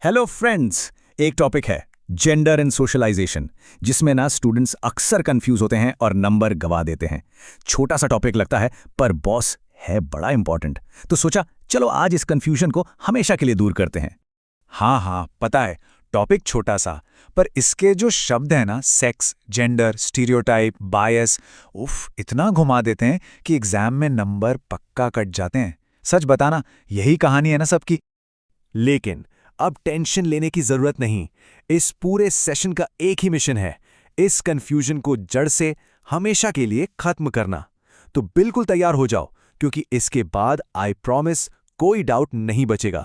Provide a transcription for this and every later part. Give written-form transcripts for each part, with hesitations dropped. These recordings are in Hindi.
Hello friends. एक टॉपिक है जेंडर एंड सोशलाइजेशन, जिसमें ना स्टूडेंट्स अक्सर कंफ्यूज होते हैं और नंबर गवा देते हैं। छोटा सा टॉपिक लगता है पर बॉस है बड़ा इंपॉर्टेंट। तो सोचा चलो आज इस कंफ्यूजन को हमेशा के लिए दूर करते हैं। हाँ, पता है। टॉपिक छोटा सा, पर इसके जो शब्द हैं ना, सेक्स, जेंडर, स्टीरियोटाइप, बायस, उफ, इतना घुमा देते हैं कि एग्जाम में नंबर पक्का कट जाते हैं। सच बताना, यही कहानी है ना सबकी। लेकिन अब टेंशन लेने की जरूरत नहीं। इस पूरे सेशन का एक ही मिशन है, इस कंफ्यूजन को जड़ से हमेशा के लिए खत्म करना। तो बिल्कुल तैयार हो जाओ, क्योंकि इसके बाद आई प्रॉमिस कोई डाउट नहीं बचेगा।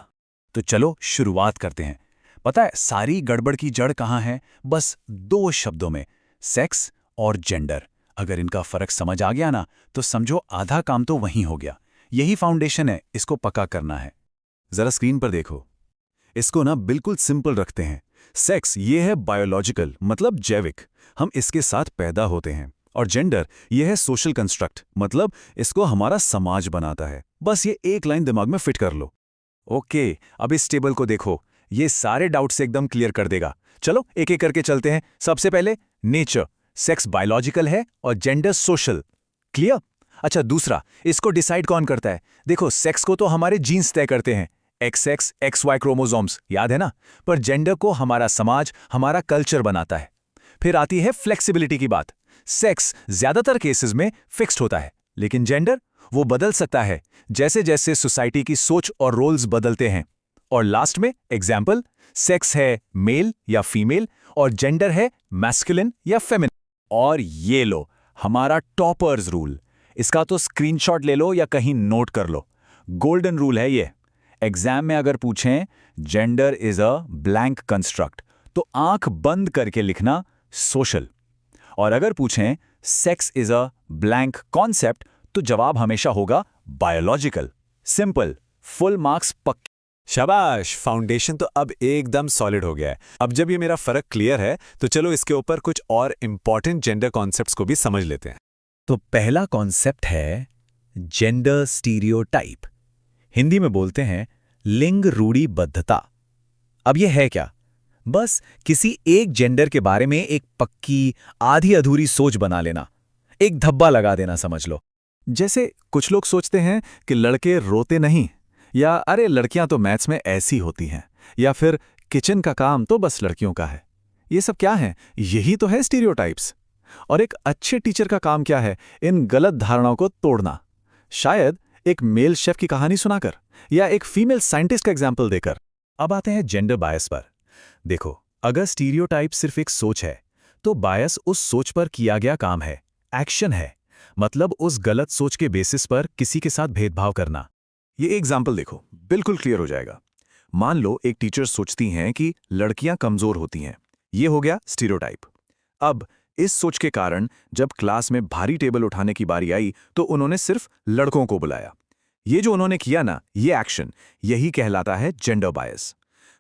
तो चलो शुरुआत करते हैं। पता है सारी गड़बड़ की जड़ कहाँ है? बस दो शब्दों में, सेक्स और जेंडर। अगर इनका फर्क समझ आ गया ना, तो समझो आधा काम तो वहीं हो गया। यही फाउंडेशन है, इसको पक्का करना है। जरा स्क्रीन पर देखो, इसको ना बिल्कुल सिंपल रखते हैं। सेक्स ये है बायोलॉजिकल, मतलब जैविक, हम इसके साथ पैदा होते हैं। और जेंडर ये है सोशल कंस्ट्रक्ट, मतलब इसको हमारा समाज बनाता है। बस ये एक लाइन दिमाग में फिट कर लो। ओके, अब इस टेबल को देखो, ये सारे डाउट्स एकदम क्लियर कर देगा। चलो एक एक करके चलते हैं। सबसे पहले नेचर, सेक्स बायोलॉजिकल है और जेंडर सोशल। क्लियर? अच्छा, दूसरा, इसको डिसाइड कौन करता है? देखो, सेक्स को तो हमारे जीन्स तय करते हैं, XX, XY क्रोमोसोम्स, याद है ना? पर जेंडर को हमारा समाज, हमारा कल्चर बनाता है। फिर आती है फ्लेक्सिबिलिटी की बात। सेक्स ज्यादातर केसेस में फिक्स्ड होता है, लेकिन जेंडर वो बदल सकता है जैसे जैसे सोसाइटी की सोच और रोल्स बदलते हैं। और लास्ट में एग्जाम्पल, सेक्स है मेल या फीमेल और जेंडर है मैस्कुलिन या फेमिनिन। और ये लो हमारा टॉपर्स रूल। इसका तो स्क्रीनशॉट ले लो या कहीं नोट कर लो। गोल्डन रूल है ये। एग्जाम में अगर पूछें gender is a blank construct, तो आंख बंद करके लिखना सोशल। और अगर पूछें sex is a blank concept, तो जवाब हमेशा होगा बायोलॉजिकल। सिंपल, फुल मार्क्स पक्के। शाबाश, फाउंडेशन तो अब एकदम सॉलिड हो गया है। अब जब ये मेरा फर्क क्लियर है, तो चलो इसके ऊपर कुछ और इंपॉर्टेंट जेंडर कॉन्सेप्ट्स को भी समझ लेते हैं। तो पहला कॉन्सेप्ट है जेंडर स्टीरियोटाइप। हिंदी में बोलते हैं लिंग रूढ़िबद्धता। अब यह है क्या? बस किसी एक जेंडर के बारे में एक पक्की आधी अधूरी सोच बना लेना, एक धब्बा लगा देना समझ लो। जैसे कुछ लोग सोचते हैं कि लड़के रोते नहीं, या अरे लड़कियां तो मैथ्स में ऐसी होती हैं, या फिर किचन का काम तो बस लड़कियों का है। ये सब क्या है? यही तो है स्टीरियोटाइप्स। और एक अच्छे टीचर का काम क्या है? इन गलत धारणाओं को तोड़ना। शायद एक मेल शेफ की कहानी सुनाकर, या एक फीमेल साइंटिस्ट का एग्जाम्पल देकर। अब आते हैं जेंडर बायस पर। देखो, अगर स्टीरियोटाइप सिर्फ एक सोच है, तो बायस उस सोच पर किया गया काम है, एक्शन है। मतलब उस गलत सोच के बेसिस पर किसी के साथ भेदभाव करना। ये एग्जाम्पल देखो, बिल्कुल क्लियर हो जाएगा। मान लो एक टीचर सोचती हैं कि लड़कियां कमजोर होती हैं। ये हो गया स्टीरियोटाइप। अब इस सोच के कारण जब क्लास में भारी टेबल उठाने की बारी आई, तो उन्होंने सिर्फ लड़कों को बुलाया। ये जो उन्होंने किया ना, ये एक्शन, यही कहलाता है जेंडर बायस।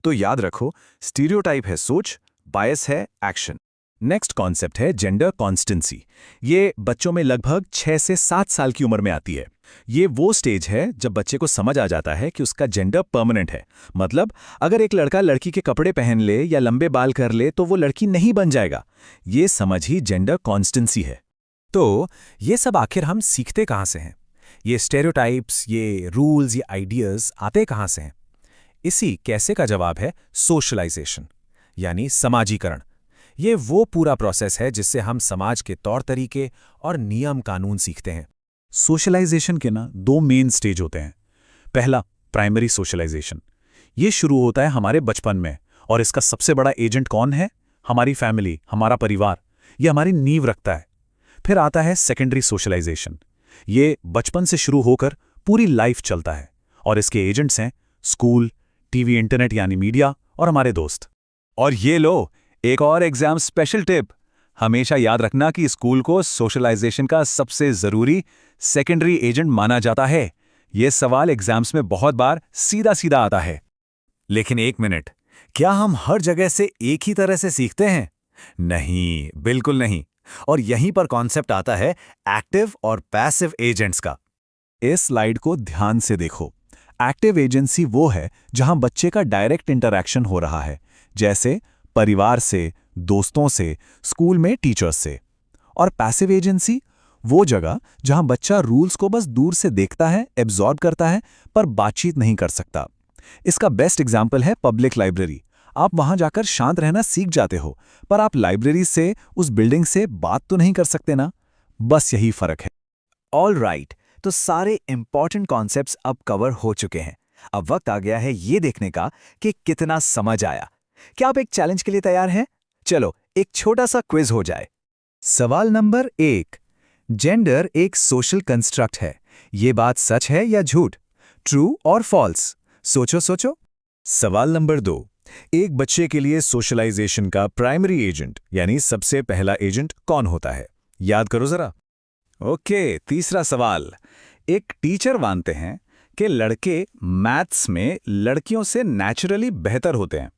तो याद रखो, स्टीरियोटाइप है सोच, बायस है एक्शन। नेक्स्ट कॉन्सेप्ट है जेंडर कॉन्स्टेंसी। ये बच्चों में लगभग 6 से 7 साल की उम्र में आती है। ये वो स्टेज है जब बच्चे को समझ आ जाता है कि उसका जेंडर परमानेंट है। मतलब अगर एक लड़का लड़की के कपड़े पहन ले या लंबे बाल कर ले, तो वो लड़की नहीं बन जाएगा। ये समझ ही जेंडर कॉन्स्टेंसी है। तो ये सब आखिर हम सीखते कहाँ से हैं? ये स्टेरियोटाइप्स, ये रूल्स, ये आइडियाज आते कहाँ से हैं? इसी कैसे का जवाब है सोशलाइजेशन, यानी समाजीकरण। ये वो पूरा प्रोसेस है जिससे हम समाज के तौर तरीके और नियम कानून सीखते हैं। सोशलाइजेशन के ना दो मेन स्टेज होते हैं। पहला, प्राइमरी सोशलाइजेशन। ये शुरू होता है हमारे बचपन में, और इसका सबसे बड़ा एजेंट कौन है? हमारी फैमिली, हमारा परिवार। ये हमारी नींव रखता है। फिर आता है सेकेंडरी सोशलाइजेशन। ये बचपन से शुरू होकर पूरी लाइफ चलता है, और इसके एजेंट्स हैं स्कूल, टीवी, इंटरनेट यानी मीडिया, और हमारे दोस्त। और ये लो एक और एग्जाम स्पेशल टिप। हमेशा याद रखना कि स्कूल को सोशलाइजेशन का सबसे जरूरी सेकेंडरी एजेंट माना जाता है। यह सवाल एग्जाम्स में बहुत बार सीधा सीधा आता है। लेकिन एक मिनट, क्या हम हर जगह से एक ही तरह से सीखते हैं? नहीं, बिल्कुल नहीं। और यहीं पर कॉन्सेप्ट आता है एक्टिव और पैसिव एजेंट्स का। इस स्लाइड को ध्यान से देखो। एक्टिव एजेंसी वो है जहां बच्चे का डायरेक्ट इंटरैक्शन हो रहा है, जैसे परिवार से, दोस्तों से, स्कूल में टीचर्स से। और पैसिव एजेंसी वो जगह जहां बच्चा रूल्स को बस दूर से देखता है, एब्जॉर्ब करता है, पर बातचीत नहीं कर सकता। इसका बेस्ट एग्जाम्पल है पब्लिक लाइब्रेरी। आप वहां जाकर शांत रहना सीख जाते हो, पर आप लाइब्रेरी से, उस बिल्डिंग से बात तो नहीं कर सकते ना। बस यही फर्क है। ऑल राइट, तो सारे इंपॉर्टेंट कॉन्सेप्ट्स अब कवर हो चुके हैं। अब वक्त आ गया है ये देखने का कि कितना समझ आया। क्या आप एक चैलेंज के लिए तैयार हैं? चलो एक छोटा सा क्विज हो जाए। सवाल नंबर 1, जेंडर एक सोशल कंस्ट्रक्ट है, ये बात सच है या झूठ? ट्रू और फॉल्स? सोचो सोचो। सवाल नंबर 2, एक बच्चे के लिए सोशलाइजेशन का प्राइमरी एजेंट यानी सबसे पहला एजेंट कौन होता है? याद करो जरा। ओके, तीसरा सवाल, एक टीचर मानते हैं कि लड़के मैथ्स में लड़कियों से नेचुरली बेहतर होते हैं।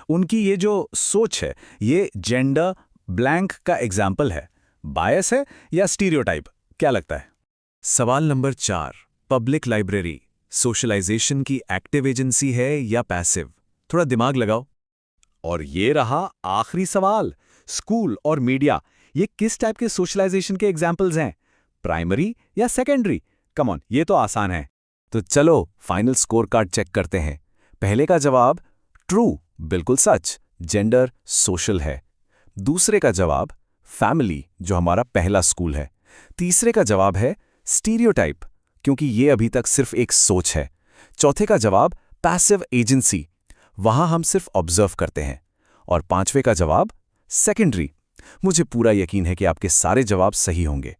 उनकी ये जो सोच है, ये जेंडर ब्लैंक का एग्जाम्पल है, बायस है या स्टीरियोटाइप? क्या लगता है? सवाल नंबर 4, पब्लिक लाइब्रेरी सोशलाइजेशन की एक्टिव एजेंसी है या पैसिव? थोड़ा दिमाग लगाओ। और ये रहा आखिरी सवाल, स्कूल और मीडिया ये किस टाइप के सोशलाइजेशन के एग्जाम्पल्स हैं, प्राइमरी या सेकेंडरी? कम ऑन, ये तो आसान है। तो चलो फाइनल स्कोर कार्ड चेक करते हैं। पहले का जवाब ट्रू, बिल्कुल सच, जेंडर सोशल है। दूसरे का जवाब फैमिली, जो हमारा पहला स्कूल है। तीसरे का जवाब है स्टीरियोटाइप, क्योंकि ये अभी तक सिर्फ एक सोच है। चौथे का जवाब पैसिव एजेंसी, वहां हम सिर्फ ऑब्जर्व करते हैं। और पांचवे का जवाब सेकेंडरी। मुझे पूरा यकीन है कि आपके सारे जवाब सही होंगे।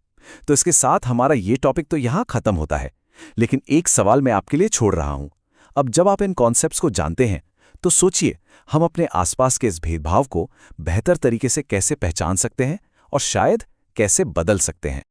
तो इसके साथ हमारा ये टॉपिक तो यहां खत्म होता है, लेकिन एक सवाल मैं आपके लिए छोड़ रहा हूं। अब जब आप इन कॉन्सेप्ट्स को जानते हैं, तो सोचिए हम अपने आसपास के इस भेदभाव को बेहतर तरीके से कैसे पहचान सकते हैं और शायद कैसे बदल सकते हैं।